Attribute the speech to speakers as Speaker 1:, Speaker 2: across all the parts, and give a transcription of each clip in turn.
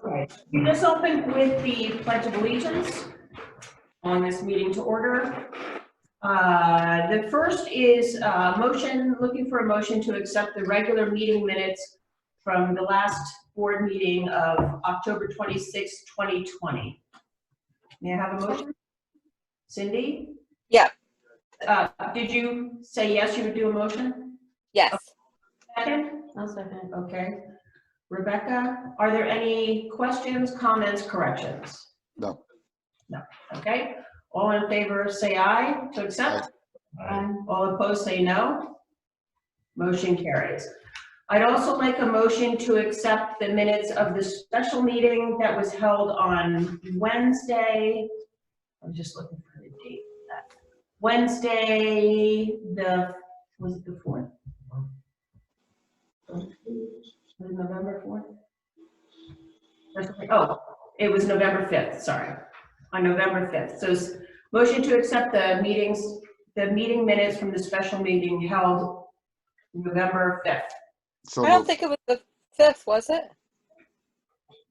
Speaker 1: Okay, we just opened with the Pledge of Allegiance on this meeting to order. The first is looking for a motion to accept the regular meeting minutes from the last board meeting of October 26, 2020. May I have a motion? Cindy?
Speaker 2: Yeah.
Speaker 1: Did you say yes, you would do a motion?
Speaker 2: Yes.
Speaker 1: Second? I'll second. Okay. Rebecca, are there any questions, comments, corrections?
Speaker 3: No.
Speaker 1: No. Okay. All in favor say aye to accept.
Speaker 3: Aye.
Speaker 1: All opposed say no. Motion carries. I'd also like a motion to accept the minutes of the special meeting that was held on Wednesday. I'm just looking for the date. Wednesday, was it the 4th? Was it November 4th? Oh, it was November 5th, sorry. On November 5th. So motion to accept the meeting minutes from the special meeting held November 5th.
Speaker 3: So
Speaker 2: I don't
Speaker 3: moved.
Speaker 2: think it was the 5th, was it?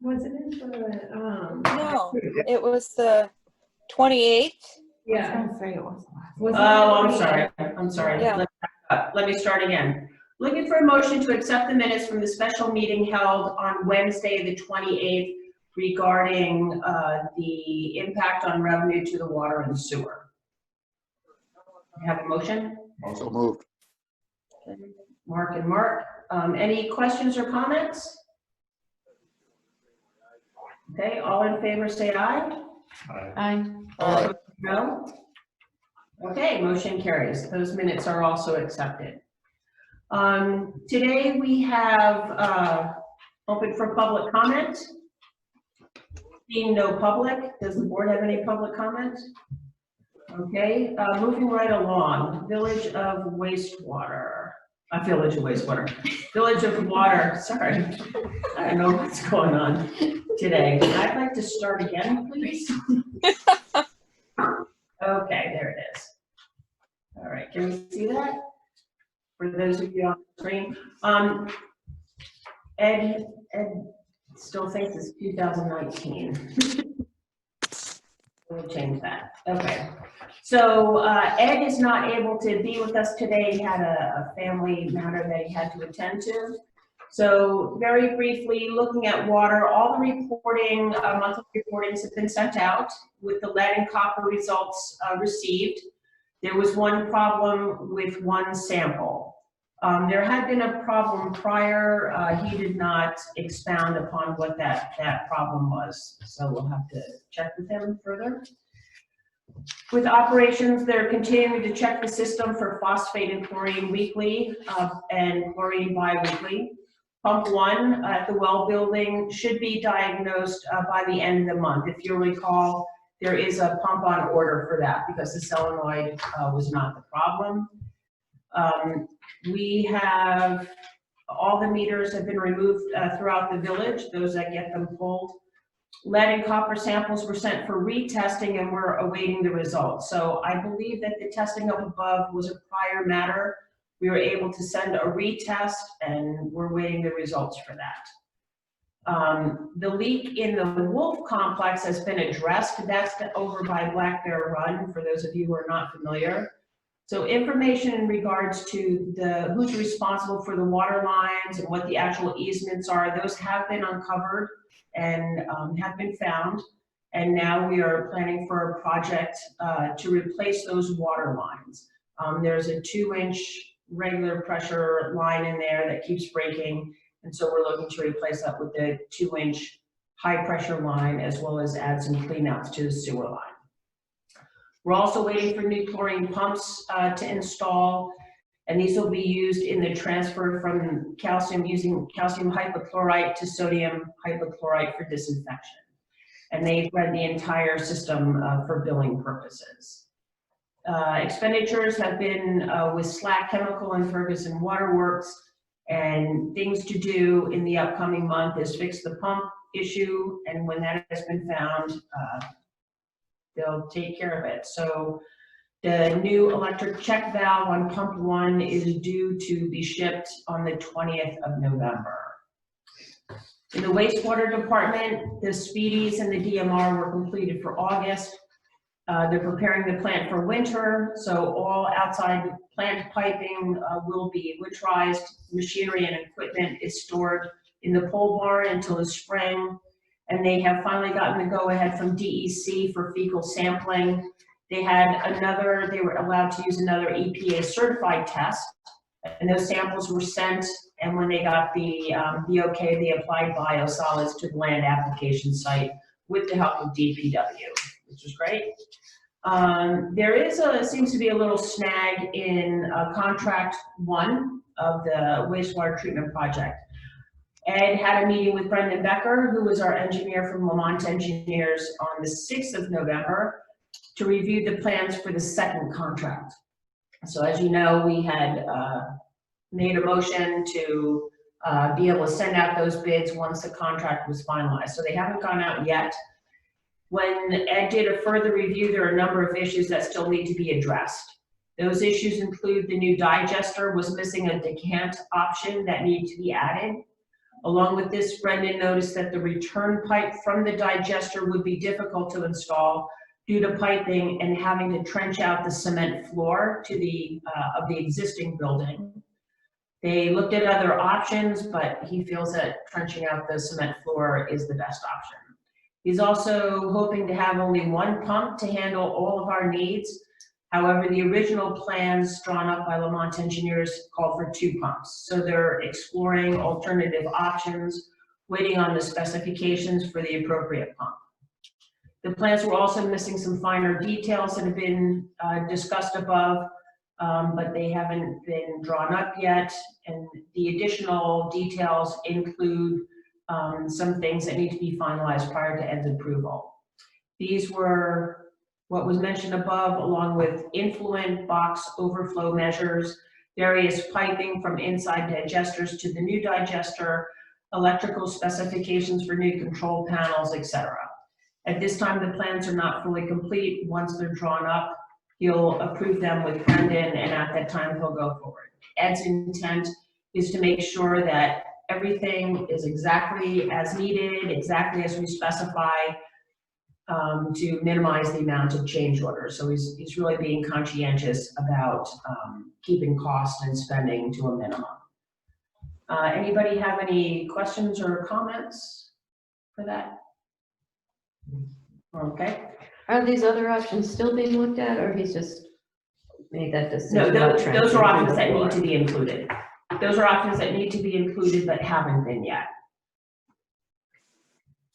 Speaker 1: Was it in the,
Speaker 2: No, it was the 28th.
Speaker 1: yeah.
Speaker 4: Say it was
Speaker 1: Oh, I'm sorry.
Speaker 2: Yeah.
Speaker 1: Let me start again. Looking for a motion to accept the minutes from the special meeting held on Wednesday, the 28th, regarding the impact on revenue to the water and sewer. You have a motion?
Speaker 3: Also moved.
Speaker 1: Mark and Mark. Any questions or comments? Okay, all in favor say aye.
Speaker 4: Aye.
Speaker 3: Aye.
Speaker 1: No? Okay, motion carries. Those minutes are also accepted. Today we have open for public comment. Being no public, does the board have any public comment? Okay, moving right along, Village of Wastewater. Village of Wastewater. Village of Water, sorry. I don't know what's going on today. I'd like to start again, please. Okay, there it is. All right, can we see that? For those of you on the screen. Ed still thinks it's 2019. We'll change that. Okay. So Ed is not able to be with us today. He had a family matter that he had to attend to. So very briefly, looking at water, all the reporting, monthly reportings have been sent out with the lead and copper results received. There was one problem with one sample. There had been a problem prior. He did not expound upon what that problem was. So we'll have to check with him further. With operations, they're continuing to check the system for phosphate and chlorine weekly and chlorine bi-weekly. Pump 1 at the well building should be diagnosed by the end of the month. If you recall, there is a pump on order for that because the solenoid was not the problem. We have, all the meters have been removed throughout the village, those that get them pulled. Lead and copper samples were sent for retesting and we're awaiting the results. So I believe that the testing up above was a prior matter. We were able to send a retest and we're waiting the results for that. The leak in the Wolf complex has been addressed. That's over by Black Bear Run, for those of you who are not familiar. So information in regards to who's responsible for the water lines and what the actual easements are, those have been uncovered and have been found. And now we are planning for a project to replace those water lines. There's a 2-inch regular pressure line in there that keeps breaking. And so we're looking to replace that with the 2-inch high pressure line, as well as add some cleanouts to the sewer line. We're also waiting for new chlorine pumps to install, and these will be used in the transfer from calcium, using calcium hypochlorite to sodium hypochlorite for disinfection. And they run the entire system for billing purposes. Expenditures have been with Slack Chemical and Ferguson Waterworks, and things to do in the upcoming month is fix the pump issue, and when that has been found, they'll take care of it. So the new electric check valve on pump 1 is due to be shipped on the 20th of November. In the wastewater department, the speedies and the DMR were completed for August. They're preparing the plant for winter, so all outside plant piping will be winterized. Machinery and equipment is stored in the pole barn until the spring. And they have finally gotten the go-ahead from DEC for fecal sampling. They were allowed to use another EPA certified test, and those samples were sent, and when they got the okay, they applied biosolids to the land application site with the help of DPW, which is great. There seems to be a little snag in contract 1 of the wastewater treatment project. Ed had a meeting with Brendan Becker, who was our engineer from Lamont Engineers, on the 6th of November to review the plans for the second contract. So as you know, we had made a motion to be able to send out those bids once the contract was finalized. So they haven't gone out yet. When Ed did a further review, there are a number of issues that still need to be addressed. Those issues include the new digester was missing a decant option that needed to be added. Along with this, Brendan noticed that the return pipe from the digester would be difficult to install due to piping and having to trench out the cement floor to of the existing building. They looked at other options, but he feels that trenching out the cement floor is the best option. He's also hoping to have only 1 pump to handle all of our needs. However, the original plans drawn up by Lamont Engineers called for 2 pumps. So they're exploring alternative options, waiting on the specifications for the appropriate pump. The plans were also missing some finer details that have been discussed above, but they haven't been drawn up yet. And the additional details include some things that need to be finalized prior to Ed's approval. These were what was mentioned above, along with influent box overflow measures, various piping from inside digesters to the new digester, electrical specifications for new control panels, etc. At this time, the plans are not fully complete. Once they're drawn up, he'll approve them with Brendan, and at that time, he'll go forward. Ed's intent is to make sure that everything is exactly as needed, exactly as we specify, to minimize the amount of change orders. So he's really being conscientious about keeping cost and spending to a minimum. Anybody have any questions or comments for that? Okay.
Speaker 4: Are these other options still being looked at, or he's just made that decision?
Speaker 1: No, those are options that need to be included. Those are options that need to be included but haven't been yet.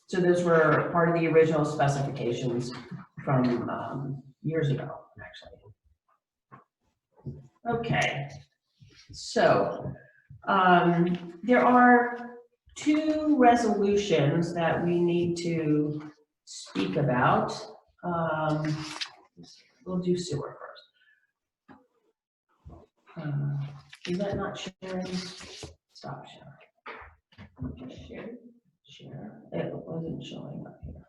Speaker 1: So those were part of the original specifications from years ago, actually. Okay, so there are 2 resolutions that we need to speak about. We'll do sewer first. Is that not sharing? Stop sharing. Share. It wasn't showing up here.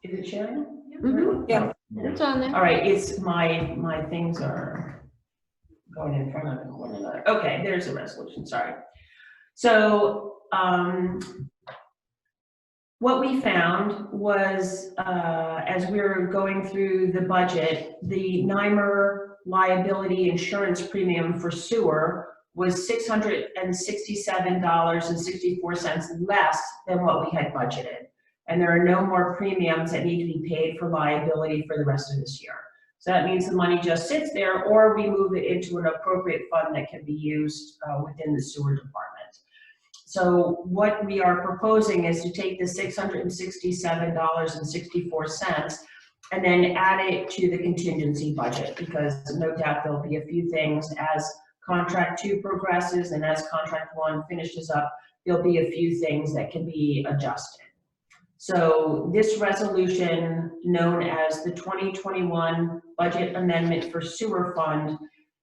Speaker 1: Is it sharing?
Speaker 4: Mm-hmm.
Speaker 2: Yeah.
Speaker 4: It's on there.
Speaker 1: All right, it's my things are going in front of one another. Okay, there's a resolution, sorry. So what we found was as we were going through the budget, the NYMER liability insurance premium for sewer was $667.64 less than what we had budgeted. And there are no more premiums that need to be paid for liability for the rest of this year. So that means the money just sits there, or we move it into an appropriate fund that can be used within the sewer department. So what we are proposing is to take the $667.64 and then add it to the contingency budget, because no doubt there'll be a few things as contract 2 progresses and as contract 1 finishes up, there'll be a few things that can be adjusted. So this resolution, known as the 2021 Budget Amendment for Sewer Fund,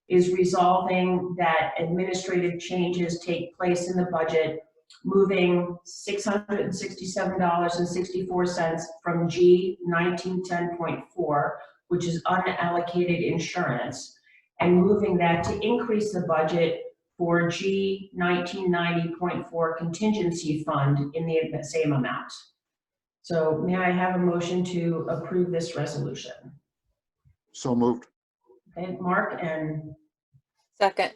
Speaker 1: is resolving that administrative changes take place in the budget, moving $667.64 from G 1910.4, which is unallocated insurance, and moving that to increase the budget for G 1990.4 contingency fund in the same amount. So may I have a motion to approve this resolution?
Speaker 3: So moved.
Speaker 1: Okay, Mark and
Speaker 2: Second.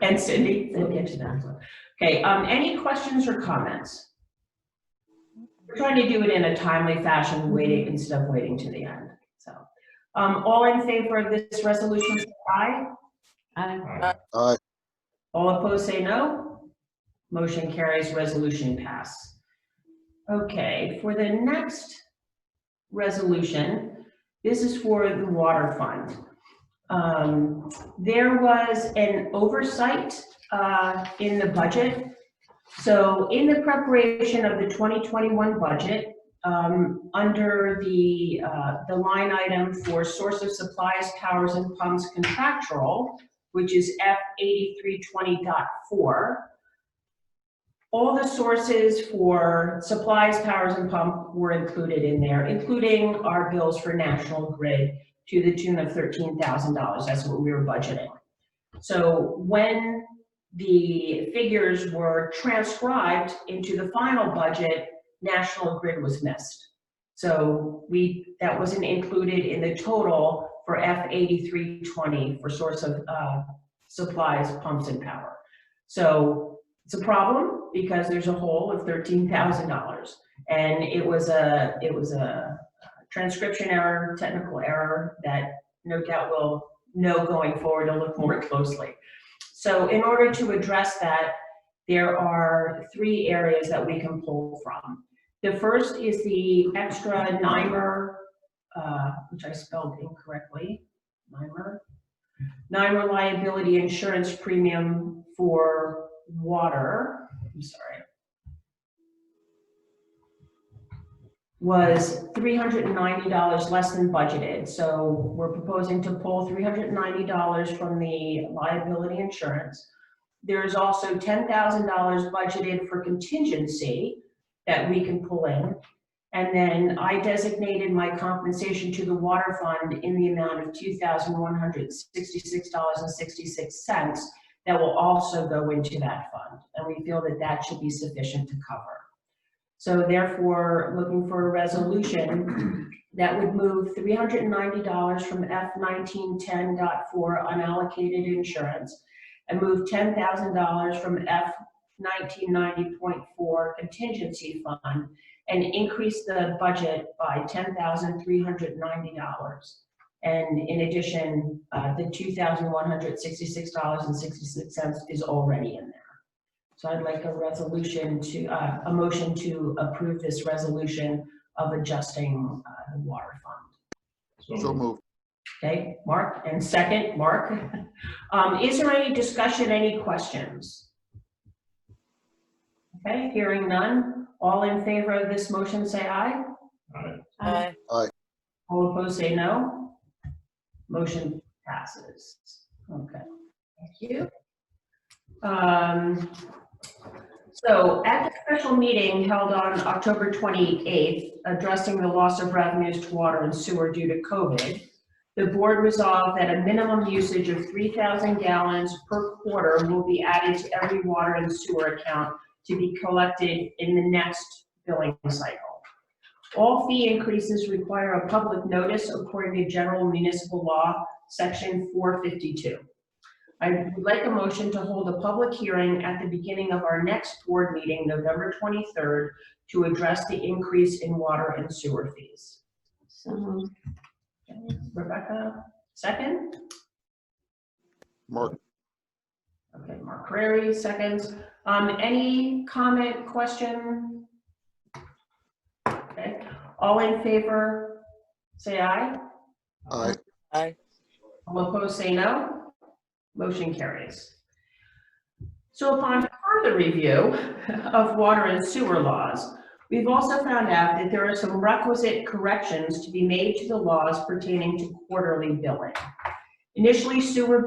Speaker 1: and Cindy, we'll get to that. Okay, any questions or comments? We're trying to do it in a timely fashion, waiting instead of waiting to the end. So, all in favor of this resolution, say aye.
Speaker 4: Aye.
Speaker 3: Aye.
Speaker 1: All opposed, say no. Motion carries, resolution pass. Okay, for the next resolution, this is for the water fund. There was an oversight in the budget. So in the preparation of the 2021 budget, under the line item for source of supplies, powers, and pumps contractual, which is F8320.4, all the sources for supplies, powers, and pump were included in there, including our bills for National Grid to the tune of $13,000. That's what we were budgeting. So when the figures were transcribed into the final budget, National Grid was missed. So that wasn't included in the total for F8320 for source of supplies, pumps, and power. So it's a problem because there's a hole of $13,000, and it was a transcription error, technical error that no doubt we'll know going forward to look more closely. So in order to address that, there are 3 areas that we can pull from. The first is the extra NYMER, which I spelled incorrectly, NYMER liability insurance premium for water, I'm sorry, was $390 less than budgeted. So we're proposing to pull $390 from the liability insurance. There's also $10,000 budgeted for contingency that we can pull in. And then I designated my compensation to the water fund in the amount of $2,166.66 that will also go into that fund. And we feel that that should be sufficient to cover. So therefore, looking for a resolution that would move $390 from F1910.4 unallocated insurance and move $10,000 from F1990.4 contingency fund and increase the budget by $10,390. And in addition, the $2,166.66 is already in there. So I'd like a resolution to, a motion to approve this resolution of adjusting the water fund.
Speaker 3: So moved.
Speaker 1: Okay, Mark, and second, Mark. Is there any discussion, any questions? Okay, hearing none. All in favor of this motion, say aye.
Speaker 2: Aye.
Speaker 1: All opposed, say no. Motion passes. Okay, thank you. So at the special meeting held on October 28th, addressing the loss of revenues to water and sewer due to COVID, the board resolved that a minimum usage of 3,000 gallons per quarter will be added to every water and sewer account to be collected in the next billing cycle. All fee increases require a public notice according to General Municipal Law, Section 452. I would like a motion to hold a public hearing at the beginning of our next board meeting, November 23rd, to address the increase in water and sewer fees.
Speaker 4: So,
Speaker 1: Okay, Rebecca, second?
Speaker 3: Mark.
Speaker 1: Okay, Mark Carreri, seconds. Any comment, question? Okay, all in favor, say aye.
Speaker 3: Aye.
Speaker 2: Aye.
Speaker 1: All opposed, say no. Motion carries. So upon further review of water and sewer laws, we've also found out that there are some requisite corrections to be made to the laws pertaining to quarterly billing. Initially, sewer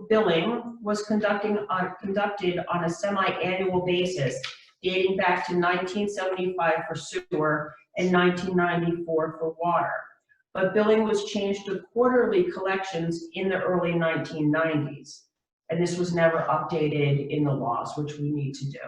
Speaker 1: billing was conducted on a semi-annual basis dating back to 1975 for sewer and 1994 for water. But billing was changed to quarterly collections in the early 1990s. and this was never updated in the laws, which we need to do.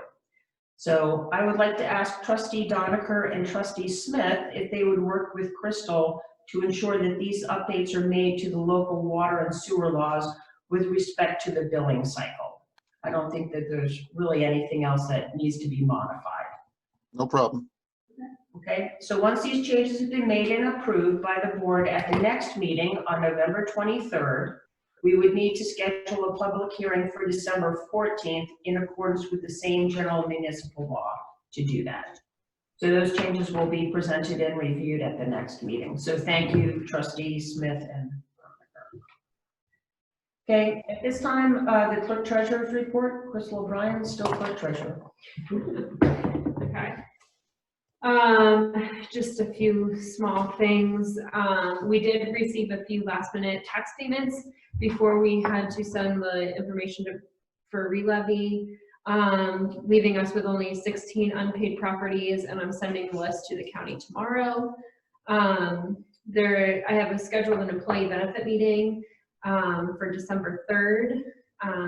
Speaker 1: So I would like to ask Trustee Doniker and Trustee Smith if they would work with Crystal to ensure that these updates are made to the local water and sewer laws with respect to the billing cycle. I don't think that there's really anything else that needs to be modified.
Speaker 3: No problem.
Speaker 1: Okay, so once these changes have been made and approved by the board at the next meeting on November 23rd, we would need to schedule a public hearing for December 14th in accordance with the same general municipal law to do that. So those changes will be presented and reviewed at the next meeting. So thank you, Trustee Smith and okay, at this time, the clerk treasurer's report. Crystal O'Brien, still clerk treasurer.
Speaker 5: Okay. Just a few small things. We did receive a few last minute tax payments before we had to send the information for re-levy, leaving us with only 16 unpaid properties, and I'm sending the list to the county tomorrow. I have a scheduled an employee benefit meeting for December 3rd.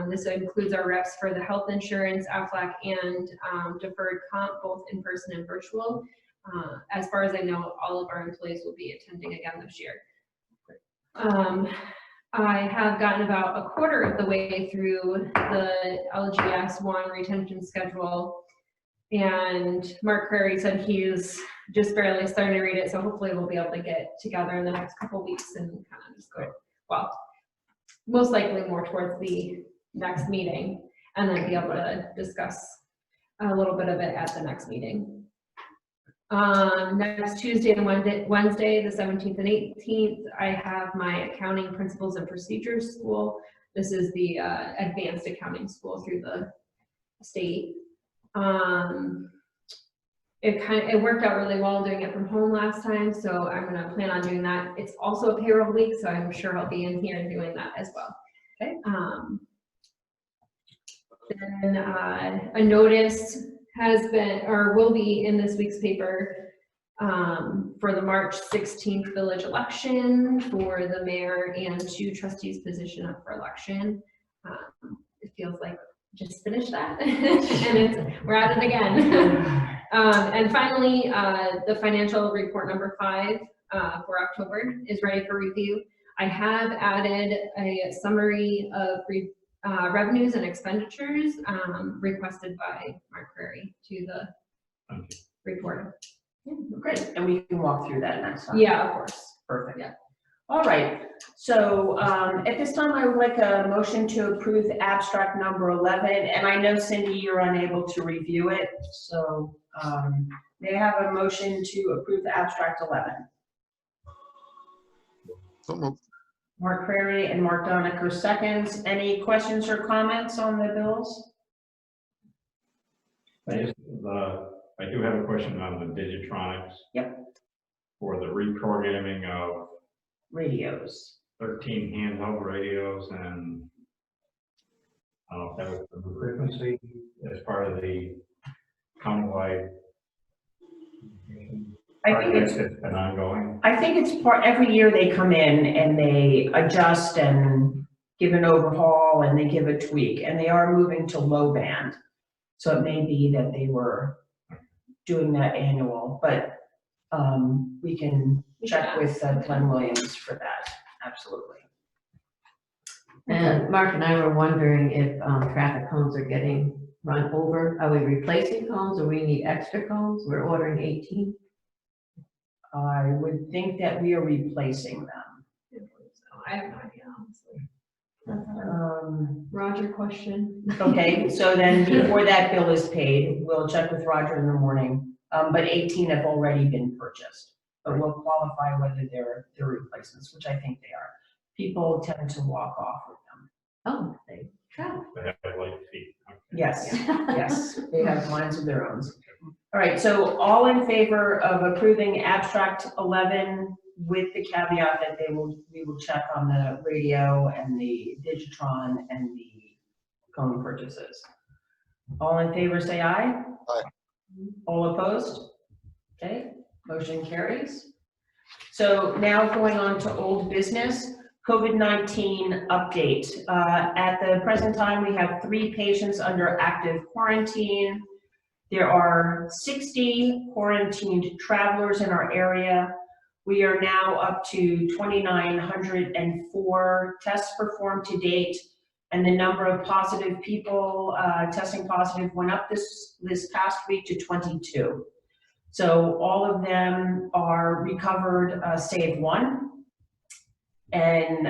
Speaker 5: This includes our reps for the health insurance, Aflac, and deferred comp, both in person and virtual. As far as I know, all of our employees will be attending again this year. I have gotten about a quarter of the way through the LGS 1 retention schedule, and Mark Crary said he's just barely starting to read it, so hopefully we'll be able to get together in the next couple weeks and kind of just go, well, most likely more towards the next meeting, and then be able to discuss a little bit of it at the next meeting. Next Tuesday and Wednesday, the 17th and 18th, I have my accounting principles and procedures school. This is the advanced accounting school through the state. It worked out really well doing it from home last time, so I'm going to plan on doing that. It's also a payroll week, so I'm sure I'll be in here doing that as well.
Speaker 1: Okay.
Speaker 5: Then a notice has been, or will be in this week's paper for the March 16th village election for the mayor and 2 trustees position up for election. It feels like just finished that and we're at it again. And finally, the financial report number 5 for October is ready for review. I have added a summary of revenues and expenditures requested by Mark Crary to the report.
Speaker 1: Great, and we can walk through that next time.
Speaker 5: Yeah, of course.
Speaker 1: Perfect.
Speaker 5: Yeah.
Speaker 1: All right, so at this time, I would like a motion to approve abstract number 11, and I know Cindy, you're unable to review it, so may I have a motion to approve the abstract 11?
Speaker 3: So moved.
Speaker 1: Mark Crary and Mark Doniker seconds. Any questions or comments on the bills?
Speaker 6: I do have a question on the Digitronics.
Speaker 1: Yep.
Speaker 6: For the reprogramming of
Speaker 1: Radios.
Speaker 6: 13 handheld radios, and I don't know if that was the frequency as part of the countywide.
Speaker 1: I think it's
Speaker 6: been ongoing.
Speaker 1: I think it's every year they come in and they adjust and give an overhaul and they give a tweak, and they are moving to low band. So it may be that they were doing that annual, but we can check with Glenn Williams for that, absolutely.
Speaker 4: And Mark and I were wondering if traffic cones are getting run over. Are we replacing cones, or we need extra cones? We're ordering 18.
Speaker 1: I would think that we are replacing them.
Speaker 5: I have no idea, honestly. That's a
Speaker 1: Roger.
Speaker 5: Roger question.
Speaker 1: Okay, so then before that bill is paid, we'll check with Roger in the morning. But 18 have already been purchased, but we'll qualify whether they're replacements, which I think they are. People tend to walk off with them.
Speaker 4: Oh, they travel.
Speaker 6: They have light feet. Okay.
Speaker 1: Yes, yes, they have minds of their own. All right, so all in favor of approving abstract 11 with the caveat that we will check on the radio and the Digitron and the cone purchases. All in favor, say aye.
Speaker 3: Aye.
Speaker 1: All opposed? Okay, motion carries. So now going on to old business, COVID-19 update. At the present time, we have 3 patients under active quarantine. There are 60 quarantined travelers in our area. We are now up to 2,904 tests performed to date, and the number of positive people testing positive went up this past week to 22. So all of them are recovered, save 1, and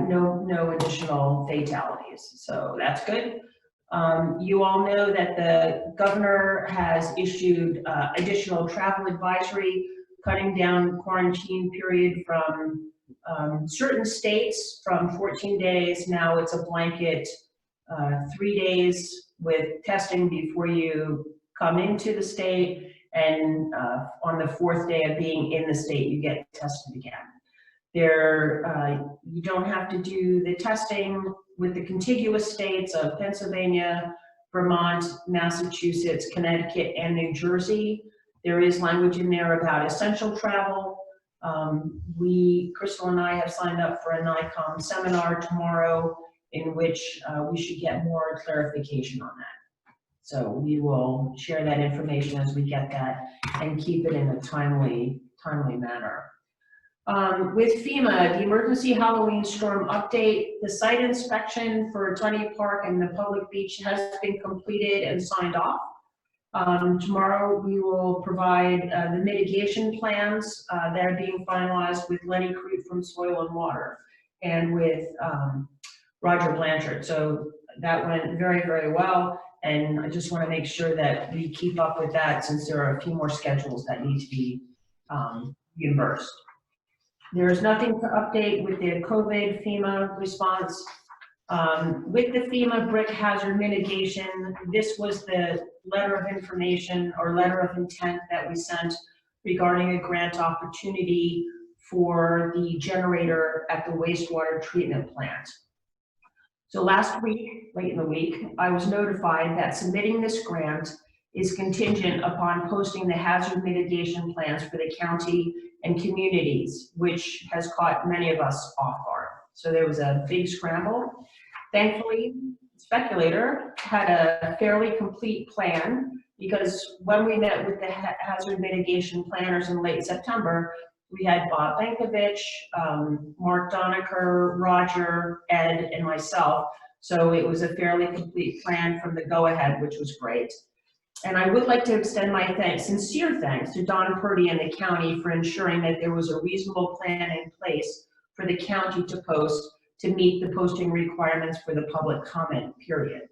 Speaker 1: no additional fatalities. So that's good. You all know that the governor has issued additional travel advisory, cutting down quarantine period from certain states from 14 days. Now it's a blanket 3 days with testing before you come into the state, and on the 4th day of being in the state, you get tested again. You don't have to do the testing with the contiguous states of Pennsylvania, Vermont, Massachusetts, Connecticut, and New Jersey. There is language in there about essential travel. Crystal and I have signed up for a NICOM seminar tomorrow in which we should get more clarification on that. So we will share that information as we get that and keep it in a timely manner. With FEMA, the emergency Halloween storm update, the site inspection for Tunney Park and the public beach has been completed and signed off. Tomorrow we will provide the mitigation plans that are being finalized with Lenny Crute from Soil and Water and with Roger Blanchard. So that went very, very well. And I just want to make sure that we keep up with that since there are a few more schedules that need to be reimbursed. There is nothing to update with the COVID FEMA response. With the FEMA brick hazard mitigation, this was the letter of information or letter of intent that we sent regarding a grant opportunity for the generator at the wastewater treatment plant. So last week, late in the week, I was notified that submitting this grant is contingent upon posting the hazard mitigation plans for the county and communities, which has caught many of us off guard. So there was a big scramble. Thankfully, Speculator had a fairly complete plan, because when we met with the hazard mitigation planners in late September, we had Bob Bankovich, Mark Doniker, Roger, Ed, and myself. So it was a fairly complete plan from the go-ahead, which was great. And I would like to extend my sincere thanks to Don Purdy and the county for ensuring that there was a reasonable plan in place for the county to post to meet the posting requirements for the public comment period.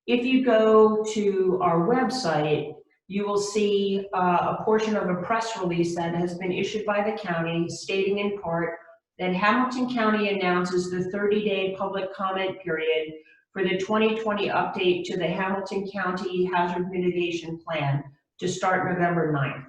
Speaker 1: If you go to our website, you will see a portion of a press release that has been issued by the county stating in part that Hamilton County announces the 30-day public comment period for the 2020 update to the Hamilton County Hazard Mitigation Plan to start November 9th.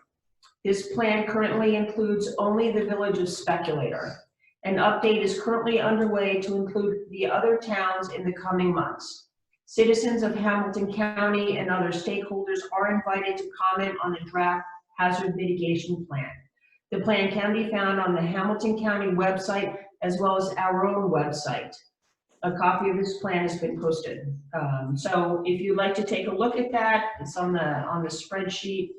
Speaker 1: This plan currently includes only the village of Speculator. An update is currently underway to include the other towns in the coming months. Citizens of Hamilton County and other stakeholders are invited to comment on the draft hazard mitigation plan. The plan can be found on the Hamilton County website as well as our own website. A copy of this plan has been posted. So if you'd like to take a look at that, it's on the spreadsheet.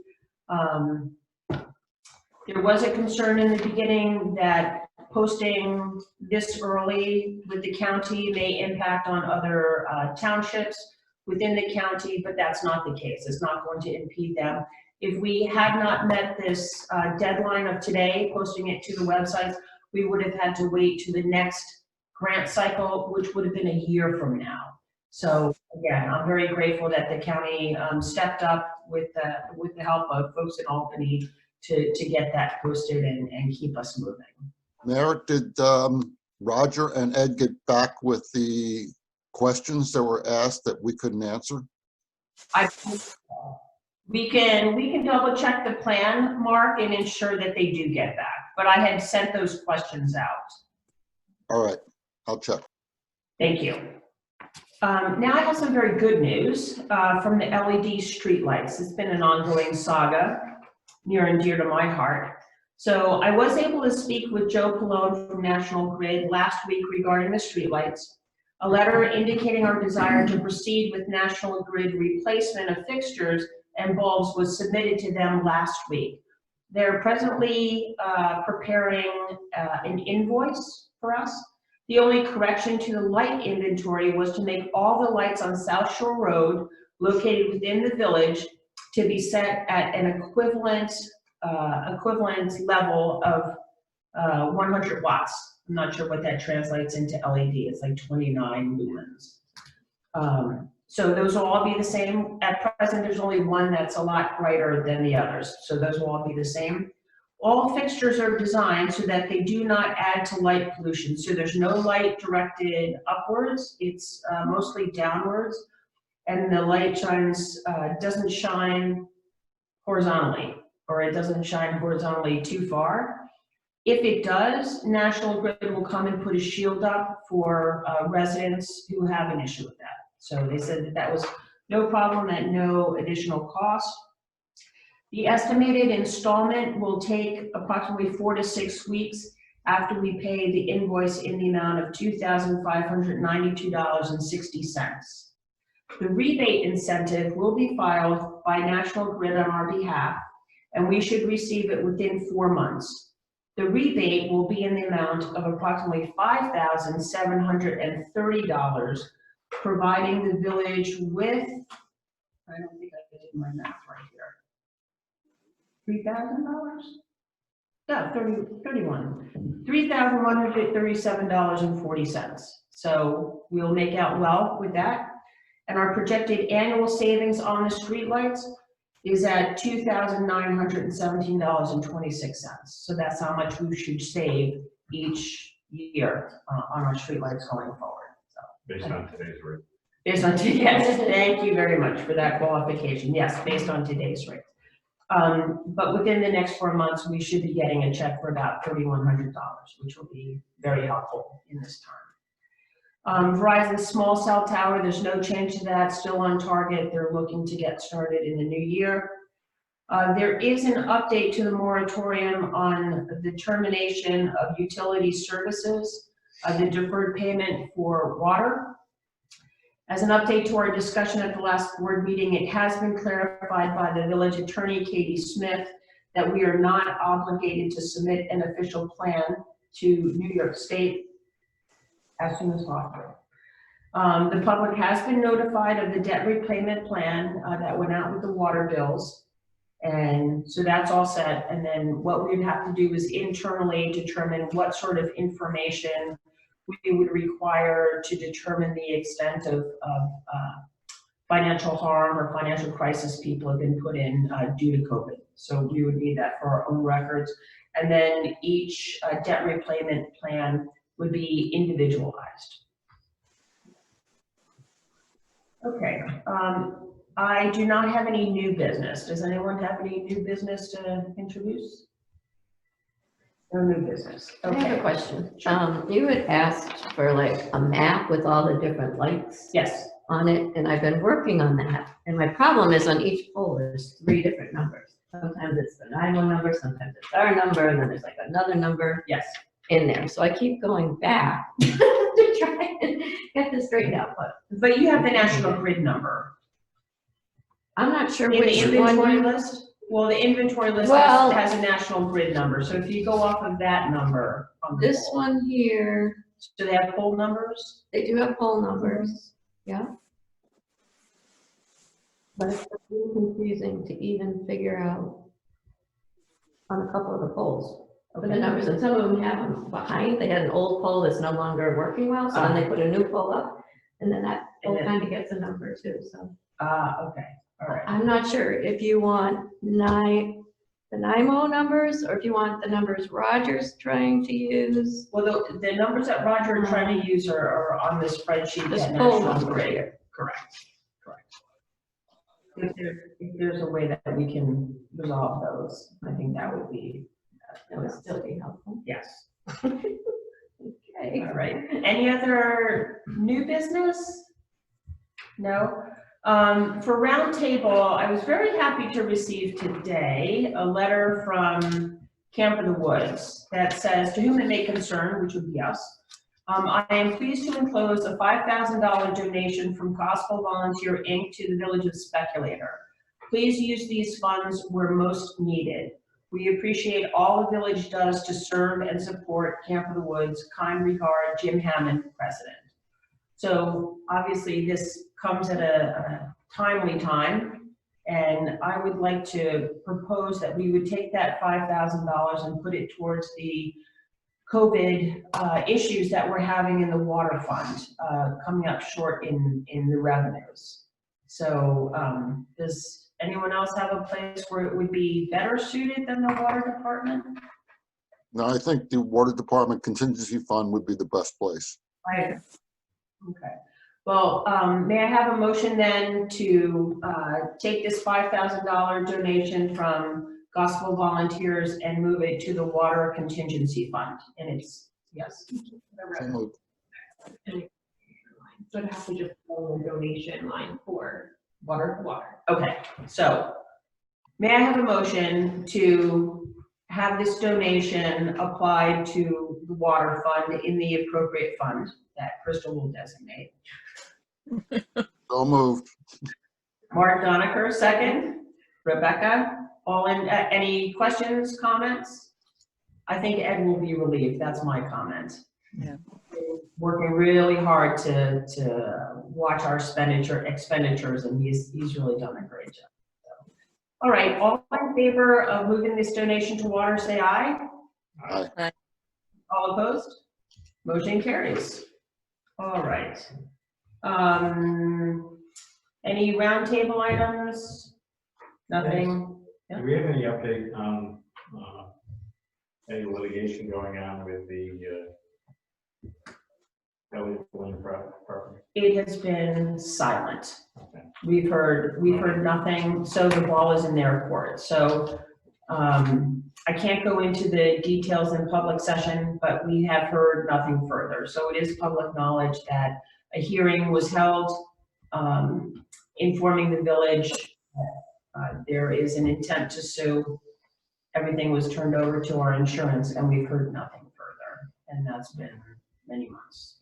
Speaker 1: There was a concern in the beginning that posting this early with the county may impact on other townships within the county, but that's not the case. It's not going to impede them. If we had not met this deadline of today, posting it to the websites, we would have had to wait to the next grant cycle, which would have been a year from now. So again, I'm very grateful that the county stepped up with the help of folks in Albany to get that posted and keep us moving.
Speaker 3: Merrick, did Roger and Ed get back with the questions that were asked that we couldn't answer?
Speaker 1: We can double check the plan, Mark, and ensure that they do get back. But I had sent those questions out.
Speaker 3: All right, I'll check.
Speaker 1: Thank you. Now I have some very good news from the LED streetlights. It's been an ongoing saga, near and dear to my heart. So I was able to speak with Joe Pallone from National Grid last week regarding the streetlights. A letter indicating our desire to proceed with National Grid replacement of fixtures and bulbs was submitted to them last week. They're presently preparing an invoice for us. The only correction to the light inventory was to make all the lights on South Shore Road located within the village to be set at an equivalent level of 100 watts. I'm not sure what that translates into LED. It's like 29 lumens. So those will all be the same. At present, there's only one that's a lot brighter than the others. So those will all be the same. All fixtures are designed so that they do not add to light pollution. So there's no light directed upwards. It's mostly downwards. And the light doesn't shine horizontally, or it doesn't shine horizontally too far. If it does, National Grid will come and put a shield up for residents who have an issue with that. So they said that was no problem at no additional cost. The estimated installment will take approximately 4 to 6 weeks after we pay the invoice in the amount of $2,592.60. The rebate incentive will be filed by National Grid on our behalf, and we should receive it within 4 months. The rebate will be in the amount of approximately $5,730, providing the village with, I don't think I did my math right here, $3,000? Yeah, $3,137.40. So we'll make out well with that. And our projected annual savings on the streetlights is at $2,917.26. So that's how much we should save each year on our streetlights going forward. So,
Speaker 6: Based on today's rate.
Speaker 1: based on yes, thank you very much for that qualification. Yes, based on today's rate. But within the next 4 months, we should be getting a check for about $3,100, which will be very helpful in this time. Verizon's small cell tower, there's no change to that, still on target. They're looking to get started in the new year. There is an update to the moratorium on the termination of utility services, the deferred payment for water. As an update to our discussion at the last board meeting, it has been clarified by the village attorney, Katie Smith, that we are not obligated to submit an official plan to New York State as soon as possible. The public has been notified of the debt repayment plan that went out with the water bills. And so that's all set. And then what we'd have to do is internally determine what sort of information we would require to determine the extent of financial harm or financial crisis people have been put in due to COVID. So we would need that for our own records. And then each debt repayment plan would be individualized. Okay, I do not have any new business. Does anyone have any new business to introduce? No new business.
Speaker 4: I have a
Speaker 1: Okay.
Speaker 4: question.
Speaker 1: Sure.
Speaker 4: You had asked for like a map with all the different lights
Speaker 1: Yes.
Speaker 4: on it, and I've been working on that. And my problem is on each pole, there's 3 different numbers. Sometimes it's the 911 number, sometimes it's our number, and then there's like another number
Speaker 1: Yes.
Speaker 4: in there. So I keep going back to try and get this straightened out,
Speaker 1: But you have the National Grid number.
Speaker 4: I'm not sure
Speaker 1: In the
Speaker 4: which
Speaker 1: inventory
Speaker 4: one.
Speaker 1: list? Well, the inventory list
Speaker 4: Well-
Speaker 1: has a National Grid number. So if you go off of that number on the
Speaker 4: This
Speaker 1: pole,
Speaker 4: one here,
Speaker 1: do they have pole numbers?
Speaker 4: they do have pole numbers, yeah. But it's really confusing to even figure out on a couple of the poles. For the
Speaker 1: Okay.
Speaker 4: numbers, and some of them have them behind, they had an old pole that's no longer working well, so then they put a new pole up, and then that pole
Speaker 1: And
Speaker 4: kind of gets a number too, so.
Speaker 1: Okay, all right.
Speaker 4: I'm not sure if you want the NIMO numbers, or if you want the numbers Roger's trying to use.
Speaker 1: Well, the numbers that Roger is trying to use are on this spreadsheet.
Speaker 4: This
Speaker 1: that
Speaker 4: pole
Speaker 1: National
Speaker 4: number
Speaker 1: Grid.
Speaker 4: here.
Speaker 1: Correct. If there's a way that we can resolve those, I think that would be,
Speaker 4: That would still be helpful.
Speaker 1: yes.
Speaker 4: Okay.
Speaker 1: All right. Any other new business? No? For Roundtable, I was very happy to receive today a letter from Camp of the Woods that says, "To whom it may concern," which would be us. I am pleased to enclose a $5,000 donation from Gospel Volunteer Inc. to the Village of Speculator. Please use these funds where most needed. We appreciate all the village does to serve and support Camp of the Woods. Kind regard, Jim Hammond, President. So obviously this comes at a timely time, and I would like to propose that we would take that $5,000 and put it towards the COVID issues that we're having in the water fund, coming up short in the revenues. So does anyone else have a place where it would be better suited than the water department?
Speaker 3: No, I think the Water Department Contingency Fund would be the best place.
Speaker 1: Right. Okay. Well, may I have a motion then to take this $5,000 donation from Gospel Volunteers and move it to the Water Contingency Fund? And it's, yes.
Speaker 3: So moved.
Speaker 5: So it has to just follow the donation line for
Speaker 1: Water?
Speaker 5: water.
Speaker 1: Okay, so may I have a motion to have this donation applied to the water fund in the appropriate fund that Crystal will designate?
Speaker 3: So moved.
Speaker 1: Mark Doniker, second. Rebecca, all in, any questions, comments? I think Ed will be relieved, that's my comment.
Speaker 2: Yeah.
Speaker 1: Working really hard to watch our expenditures, and he's really done a great job. So. All right, all in favor of moving this donation to water, say aye.
Speaker 3: Aye.
Speaker 1: All opposed? Motion carries. All right. Any roundtable items? Nothing?
Speaker 6: Do we have any update on any litigation going on with the Elliott Lane property?
Speaker 1: It has been silent.
Speaker 6: Okay.
Speaker 1: We've heard nothing, so the ball is in their court. So I can't go into the details in public session, but we have heard nothing further. So it is public knowledge that a hearing was held informing the village that there is an intent to sue. Everything was turned over to our insurance, and we've heard nothing further, and that's been many months.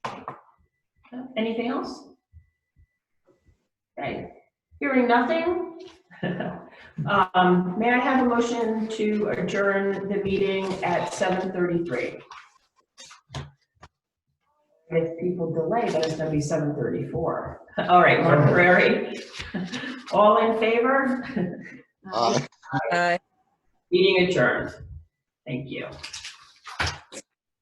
Speaker 6: Okay.
Speaker 1: Anything else? Okay, hearing nothing. May I have a motion to adjourn the meeting at 7:33? If people delay, then it's going to be 7:34. All right, Mark Ferrari. All in favor?
Speaker 3: Aye.
Speaker 2: Aye.
Speaker 1: Meeting adjourned. Thank you.